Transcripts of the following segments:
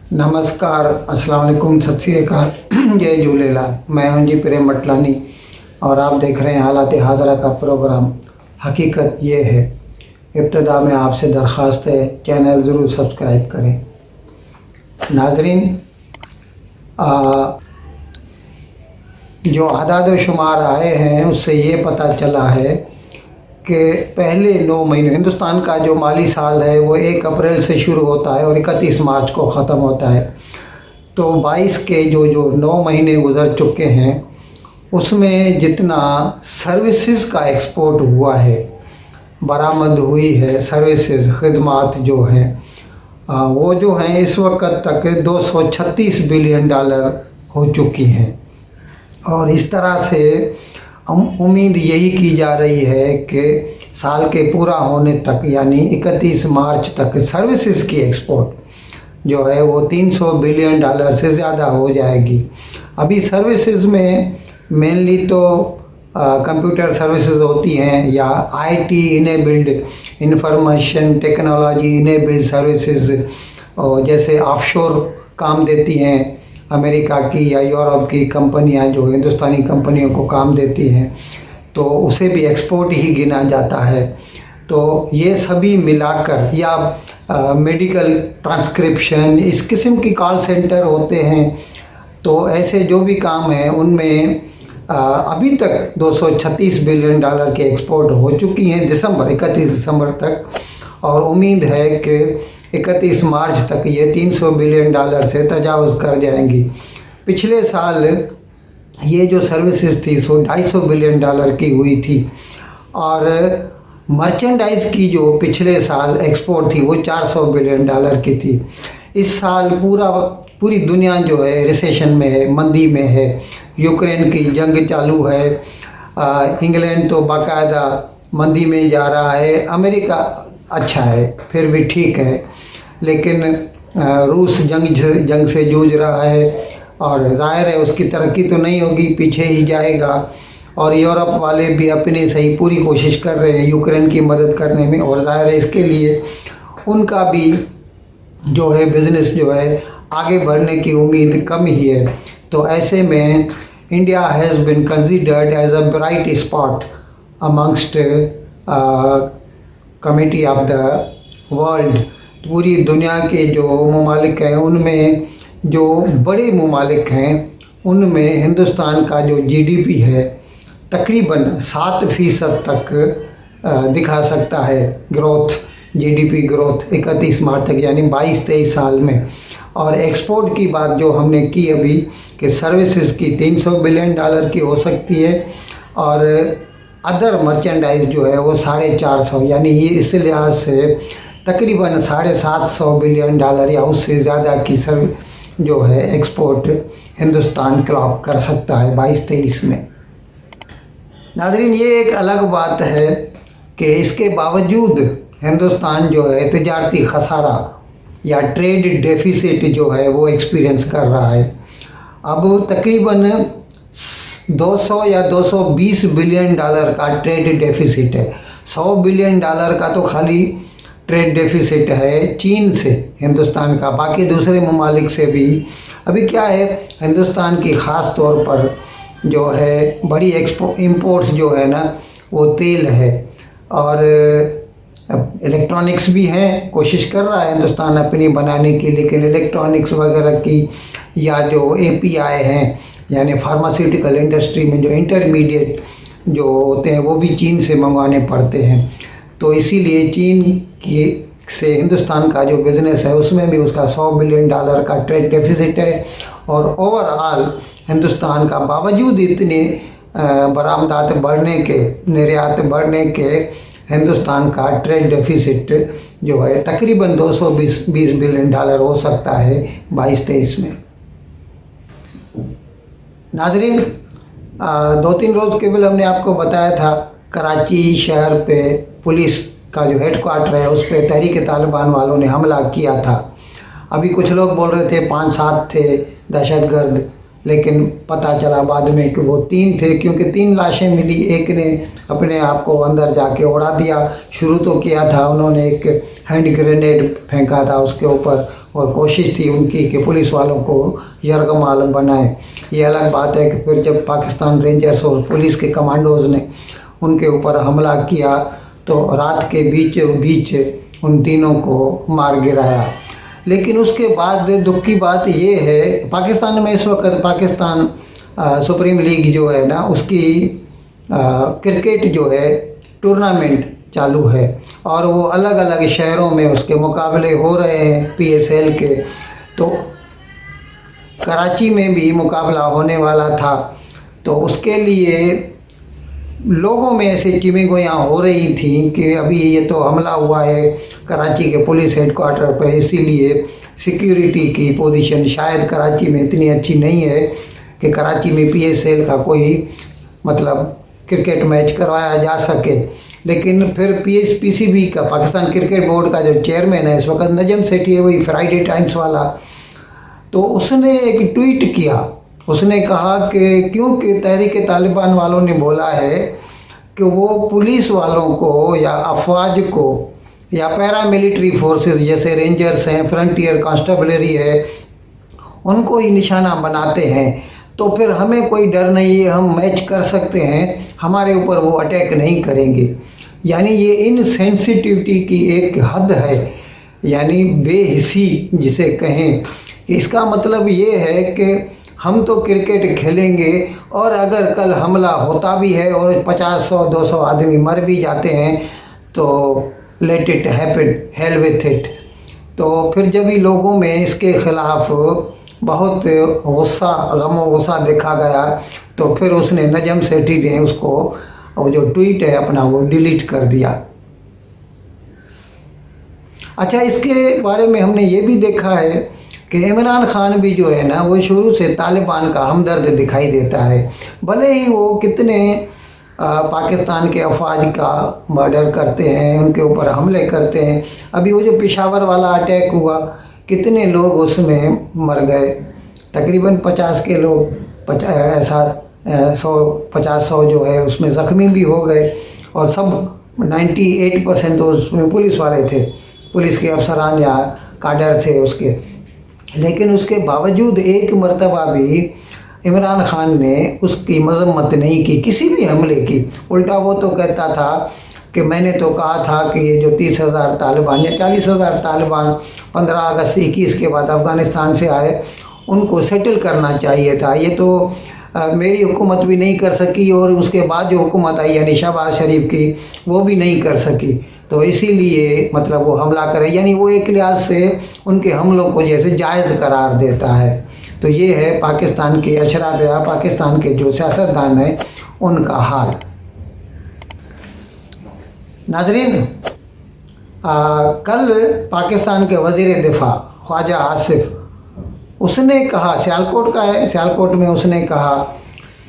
नमस्कार, अस्सलाम वालेकुम, सत श्री अकाल, जय झूलेलाल। मैं हूं जी प्रेम मटलानी और आप देख रहे हैं हालात हाजरा का प्रोग्राम। हकीकत ये है। इब्तदा में आपसे दरख्वास्त है, चैनल ज़रूर सब्सक्राइब करें। नाजरीन, जो आदाद व शुमार आए हैं उससे ये पता चला है कि पहले 9 महीने, हिंदुस्तान का जो माली साल है वो 1 अप्रैल से शुरू होता है और 31 मार्च को ख़त्म होता है। तो 22 के जो 9 महीने गुज़र चुके हैं उसमें जितना सर्विसेज का एक्सपोर्ट हुआ है, बरामद हुई है, सर्विसेज खिदमात जो हैं वो जो हैं इस वक्त तक 236 बिलियन डॉलर हो चुकी हैं। और इस तरह से उम्मीद यही की जा रही है कि साल के पूरा होने तक यानी 31 मार्च तक सर्विसेज की एक्सपोर्ट जो है वो 300 बिलियन डॉलर से ज़्यादा हो जाएगी। अभी सर्विसेज में मेनली तो कंप्यूटर सर्विसेज होती हैं या IT enabled, information technology enabled services, जैसे ऑफशोर काम देती हैं अमेरिका की या यूरोप की कंपनियां जो हिंदुस्तानी कंपनियों को काम देती हैं, तो उसे भी एक्सपोर्ट ही गिना जाता है। तो ये सभी मिलाकर या मेडिकल ट्रांसक्रिप्शन, इस किस्म की कॉल सेंटर होते हैं। तो ऐसे जो भी काम हैं उनमें अभी तक 236 बिलियन डॉलर की एक्सपोर्ट हो चुकी हैं 31 दिसंबर तक, और उम्मीद है कि 31 मार्च तक ये 300 बिलियन डॉलर से तजावज़ कर जाएंगी। पिछले साल ये जो सर्विसेज थी सो 250 बिलियन डॉलर की हुई थी, और मर्चेंडाइज़ की जो पिछले साल एक्सपोर्ट थी वो 400 बिलियन डॉलर की थी। इस साल पूरी दुनिया जो है रिसेशन में है, मंदी में है। यूक्रेन की जंग चालू है, इंग्लैंड तो बाकायदा मंदी में जा रहा है, अमेरिका अच्छा है फिर भी ठीक है, लेकिन रूस जंग से जूझ रहा है और ज़ाहिर है उसकी तरक्की तो नहीं होगी, पीछे ही जाएगा। और यूरोप वाले भी अपनी सही पूरी कोशिश कर रहे हैं यूक्रेन की मदद करने में, और ज़ाहिर है इसके लिए उनका भी जो है बिज़नेस जो है आगे बढ़ने की उम्मीद कम ही है। तो ऐसे में India has been considered as a bright spot amongst committee of the world. पूरी दुनिया के जो ममालिक हैं उनमें जो बड़े ममालिक हैं उनमें हिंदुस्तान का जो जीडीपी है तकरीबन 7% तक दिखा सकता है ग्रोथ, जीडीपी ग्रोथ 31 मार्च तक यानी 22-23 साल में। और एक्सपोर्ट की बात जो हमने की अभी कि सर्विसेज की 300 बिलियन डॉलर की हो सकती है, और अदर मर्चेंडाइज जो है वो 450, यानी ये इस लिहाज से तकरीबन 750 बिलियन डॉलर या उससे ज़्यादा की जो है एक्सपोर्ट हिंदुस्तान क्लॉक कर सकता है 22-23 में। नाज़रीन, ये एक अलग बात है कि इसके बावजूद हिंदुस्तान जो है तिजारती खसारा या ट्रेड डेफिसिट जो है वो एक्सपीरियंस कर रहा है। अब तकरीबन 200 या 220 बिलियन डॉलर का ट्रेड डेफिसिट है। 100 बिलियन डॉलर का तो खाली ट्रेड डेफिसिट है चीन से हिंदुस्तान का, बाकी दूसरे ममालिक से भी। अभी क्या है, हिंदुस्तान की ख़ास तौर पर जो है बड़ी इंपोर्ट्स जो है ना वो तेल है, और इलेक्ट्रॉनिक्स भी हैं। कोशिश कर रहा है हिंदुस्तान अपनी बनाने की, लेकिन इलेक्ट्रॉनिक्स वगैरह की या जो एपीआई हैं यानी फार्मास्यूटिकल इंडस्ट्री में जो इंटरमीडिएट जो होते हैं वो भी चीन से मंगवाने पड़ते हैं। तो इसीलिए चीन की से हिंदुस्तान का जो बिज़नेस है उसमें भी उसका 100 बिलियन डॉलर का ट्रेड डेफिसिट है। और ओवरऑल हिंदुस्तान का बावजूद इतने बरामदात बढ़ने के, निर्यात बढ़ने के, हिंदुस्तान का ट्रेड डेफिसिट जो है तकरीबन 220 बिलियन डॉलर हो सकता है 22-23 में। नाजरीन, 2-3 रोज़ केवल हमने आपको बताया था कराची शहर पे पुलिस का जो हेडक्वार्टर है उस पर तहरीक तालिबान वालों ने हमला किया था। अभी कुछ लोग बोल रहे थे 5-7 थे दहशतगर्द, लेकिन पता चला बाद में कि वो 3 थे, क्योंकि 3 लाशें मिली। एक ने अपने आप को अंदर जाके उड़ा दिया, शुरू तो किया था उन्होंने, एक हैंड ग्रेनेड फेंका था उसके ऊपर, और कोशिश थी उनकी कि पुलिस वालों को यरगमाल बनाए। ये अलग बात है कि फिर जब पाकिस्तान रेंजर्स और पुलिस के कमांडोज ने उनके ऊपर हमला किया तो रात के बीच उन तीनों को मार गिराया। लेकिन उसके बाद दुख की बात ये है, पाकिस्तान में इस वक्त पाकिस्तान सुप्रीम लीग जो है ना, उसकी क्रिकेट जो है टूर्नामेंट चालू है, और वो अलग अलग शहरों में उसके मुकाबले हो रहे हैं PSL के। तो कराची में भी मुकाबला होने वाला था, तो उसके लिए लोगों में ऐसे चिमिगोयाँ हो रही थी कि अभी ये तो हमला हुआ है कराची के पुलिस हेडक्वार्टर पर, इसीलिए सिक्योरिटी की पोजीशन शायद कराची में इतनी अच्छी नहीं है कि कराची में PSL का कोई मतलब क्रिकेट मैच करवाया जा सके। लेकिन फिर PCB का, पाकिस्तान क्रिकेट बोर्ड का जो चेयरमैन है इस वक्त, नजम सेठी है, वही फ्राइडे टाइम्स वाला, तो उसने एक ट्वीट किया। उसने कहा कि क्योंकि तहरीक-ए-तालिबान वालों ने बोला है कि वो पुलिस वालों को या अफवाज को या पैरामिलिट्री फोर्सेस जैसे रेंजर्स हैं, फ्रंटियर कांस्टेबलरी है, उनको ही निशाना बनाते हैं, तो फिर हमें कोई डर नहीं है, हम मैच कर सकते हैं, हमारे ऊपर वो अटैक नहीं करेंगे। यानी ये इनसेंसिटिविटी की एक हद है, यानी बेहिसी जिसे कहें। इसका मतलब ये है कि हम तो क्रिकेट खेलेंगे, और अगर कल हमला होता भी है और 50-100-200 आदमी मर भी जाते हैं तो let it happen, hell with it. तो फिर जब भी लोगों में इसके ख़िलाफ़ बहुत गुस्सा, गम और गुस्सा देखा गया, तो फिर उसने, नजम सेठी ने उसको, वो जो ट्वीट है अपना, वो डिलीट कर दिया। अच्छा, इसके बारे में हमने ये भी देखा है कि इमरान खान भी जो है ना, वो शुरू से तालिबान का हमदर्द दिखाई देता है, भले ही वो कितने पाकिस्तान के अफवाज का मर्डर करते हैं, उनके ऊपर हमले करते हैं। अभी वो जो पेशावर वाला अटैक हुआ, कितने लोग उसमें मर गए, तकरीबन 50 के लोग, ऐसा 100 जो है उसमें ज़ख्मी भी हो गए, और सब 98% तो उसमें पुलिस वाले थे, पुलिस के अफसरान या काडर थे उसके। लेकिन उसके बावजूद एक मर्तबा भी इमरान खान ने उसकी मजम्मत नहीं की किसी भी हमले की। उल्टा वो तो कहता था कि मैंने तो कहा था कि ये जो 30,000 तालिबान या 40,000 तालिबान 15 अगस्त 21 के बाद अफ़गानिस्तान से आए, उनको सेटल करना चाहिए था। ये तो मेरी हुकूमत भी नहीं कर सकी, और उसके बाद जो हुकूमत आई यानी शहबाज शरीफ की, वो भी नहीं कर सकी। तो इसीलिए मतलब वो हमला करे, यानी वो एक लिहाज से उनके हमलों को जैसे जायज़ करार देता है। तो ये है पाकिस्तान के अशराफ या पाकिस्तान के जो सियासतदान हैं उनका हाल। नाजरीन, कल पाकिस्तान के वज़ीर दिफा ख्वाजा आसिफ, उसने कहा, सियालकोट का है, सियालकोट में उसने कहा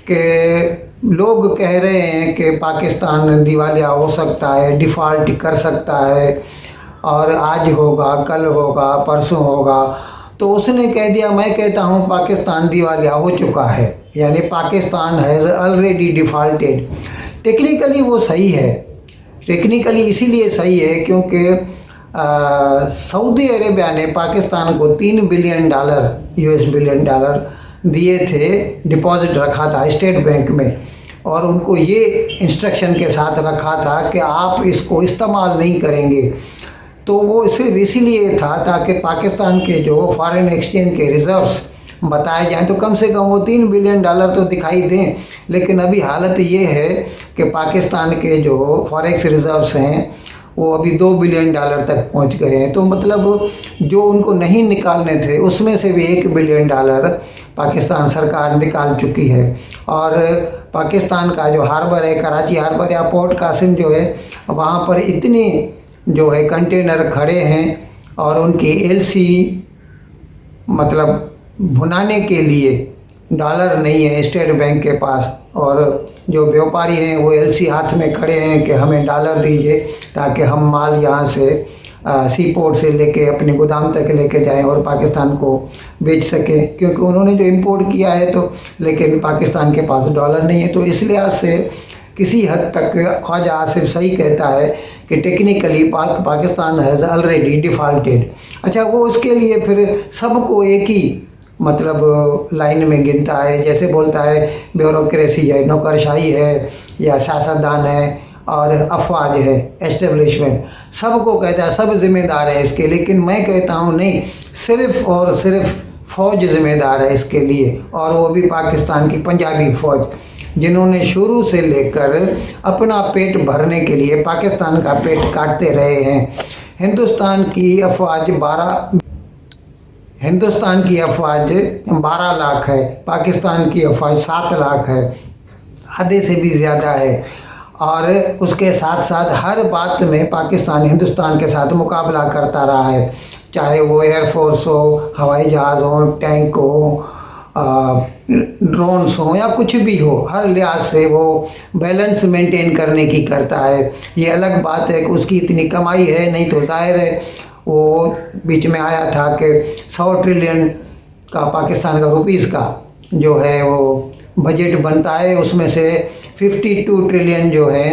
कि लोग कह रहे हैं कि पाकिस्तान दिवालिया हो सकता है, डिफ़ॉल्ट कर सकता है, और आज होगा, कल होगा, परसों होगा। तो उसने कह दिया, मैं कहता हूँ पाकिस्तान दिवालिया हो चुका है, यानी Pakistan has already defaulted. Technically वो सही है, टेक्निकली इसीलिए सही है क्योंकि सऊदी अरेबिया ने पाकिस्तान को $3 बिलियन US बिलियन डॉलर दिए थे, डिपॉजिट रखा था स्टेट बैंक में, और उनको ये इंस्ट्रक्शन के साथ रखा था कि आप इसको इस्तेमाल नहीं करेंगे। तो वो सिर्फ इसीलिए था ताकि पाकिस्तान के जो फॉरेन एक्सचेंज के रिज़र्व्स बताए जाएं, तो कम से कम वो $3 बिलियन तो दिखाई दें। लेकिन अभी हालत ये है कि पाकिस्तान के जो फॉरेक्स रिज़र्व्स हैं वो अभी $2 बिलियन तक पहुंच गए हैं। तो मतलब जो उनको नहीं निकालने थे उसमें से भी $1 बिलियन पाकिस्तान सरकार निकाल चुकी है। और पाकिस्तान का जो हार्बर है, कराची हार्बर या पोर्ट कासिम जो है, वहाँ पर इतने जो है कंटेनर खड़े हैं, और उनकी LC मतलब भुनाने के लिए डॉलर नहीं है स्टेट बैंक के पास, और जो व्यापारी हैं वो LC हाथ में खड़े हैं कि हमें डॉलर दीजिए ताकि हम माल यहाँ से सी पोर्ट से लेके अपने गोदाम तक लेके जाएं और पाकिस्तान को बेच सकें, क्योंकि उन्होंने जो इंपोर्ट किया है तो लेकिन पाकिस्तान के पास डॉलर नहीं है। तो इस लिहाज से किसी हद तक ख्वाजा आसिफ सही कहता है कि technically Pakistan has already defaulted. अच्छा, वो उसके लिए फिर सबको एक ही मतलब लाइन में गिनता है, जैसे बोलता है ब्यूरोक्रेसी है, नौकरशाही है या सियासतदान है और अफवाज है, एस्टेब्लिशमेंट, सबको कहता है सब जिम्मेदार है इसके। लेकिन मैं कहता हूँ नहीं, सिर्फ़ और सिर्फ फ़ौज ज़िम्मेदार है इसके लिए, और वो भी पाकिस्तान की पंजाबी फ़ौज, जिन्होंने शुरू से लेकर अपना पेट भरने के लिए पाकिस्तान का पेट काटते रहे हैं। हिंदुस्तान की अफवाज 12 लाख है, पाकिस्तान की अफवाज 7 लाख है, आधे से भी ज़्यादा है। और उसके साथ साथ हर बात में पाकिस्तान हिंदुस्तान के साथ मुकाबला करता रहा है, चाहे वो एयरफोर्स हो, हवाई जहाज़ हो, टैंक हो, ड्रोन्स हो या कुछ भी हो, हर लिहाज से वो बैलेंस मेंटेन करने की करता है। ये अलग बात है कि उसकी इतनी कमाई है, नहीं तो जाहिर है वो बीच में आया था कि 100 ट्रिलियन का पाकिस्तान का रुपीस का जो है वो बजट बनता है, उसमें से 52 ट्रिलियन जो है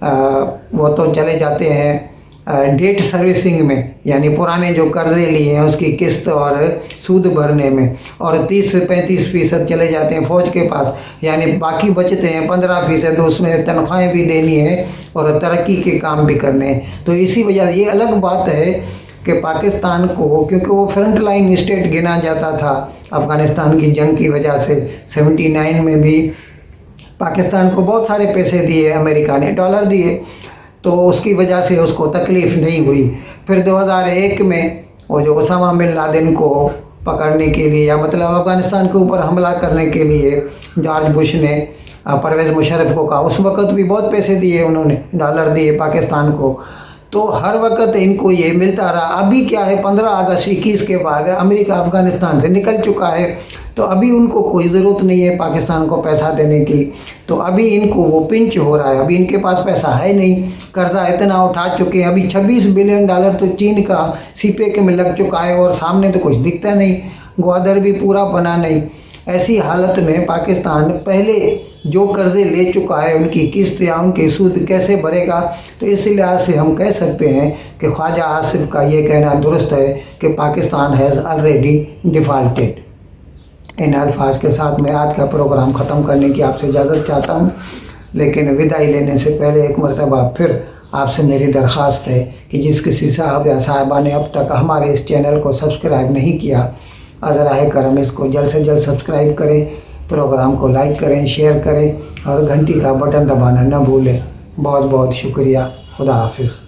वो तो चले जाते हैं डेट सर्विसिंग में, यानी पुराने जो कर्जे लिए हैं उसकी किस्त और सूद भरने में, और 30 से 35% चले जाते हैं फ़ौज के पास, यानी बाकी बचते हैं 15%, उसमें तनख्वाहें भी देनी है और तरक्की के काम भी करने हैं। तो इसी वजह ये अलग बात है कि पाकिस्तान को, क्योंकि वो फ्रंट लाइन स्टेट गिना जाता था अफ़गानिस्तान की जंग की वजह से, 79 में भी पाकिस्तान को बहुत सारे पैसे दिए अमेरिका ने, डॉलर दिए, तो उसकी वजह से उसको तकलीफ़ नहीं हुई। फिर 2001 में वो जो ओसामा बिन लादेन को पकड़ने के लिए या मतलब अफ़गानिस्तान के ऊपर हमला करने के लिए जॉर्ज बुश ने परवेज़ मुशर्रफ को कहा, उस वक़्त भी बहुत पैसे दिए उन्होंने, डॉलर दिए पाकिस्तान को। तो हर वक्त इनको ये मिलता रहा। अभी क्या है, 15 अगस्त 21 के बाद अमेरिका अफ़गानिस्तान से निकल चुका है, तो अभी उनको कोई ज़रूरत नहीं है पाकिस्तान को पैसा देने की। तो अभी इनको वो पिंच हो रहा है, अभी इनके पास पैसा है नहीं, कर्जा इतना उठा चुके हैं। अभी 26 बिलियन डॉलर तो चीन का सीपेक में लग चुका है और सामने तो कुछ दिखता नहीं, ग्वादर भी पूरा बना नहीं। ऐसी हालत में पाकिस्तान पहले जो कर्ज़े ले चुका है उनकी किस्त या उनके सूद कैसे भरेगा। तो इस लिहाज से हम कह सकते हैं कि ख्वाजा आसिफ का ये कहना दुरुस्त है कि पाकिस्तान हैज़ ऑलरेडी डिफ़ॉल्टेड। इन अल्फाज के साथ मैं आज का प्रोग्राम ख़त्म करने की आपसे इजाज़त चाहता हूँ, लेकिन विदाई लेने से पहले एक मरतबा फिर आपसे मेरी दरख्वास्त है कि जिस किसी साहब या साहिबा ने अब तक हमारे इस चैनल को सब्सक्राइब नहीं किया, अज़राए करम इसको जल्द से जल्द सब्सक्राइब करें, प्रोग्राम को लाइक करें, शेयर करें और घंटी का बटन दबाना न भूलें। बहुत बहुत शुक्रिया। खुदा हाफिज़।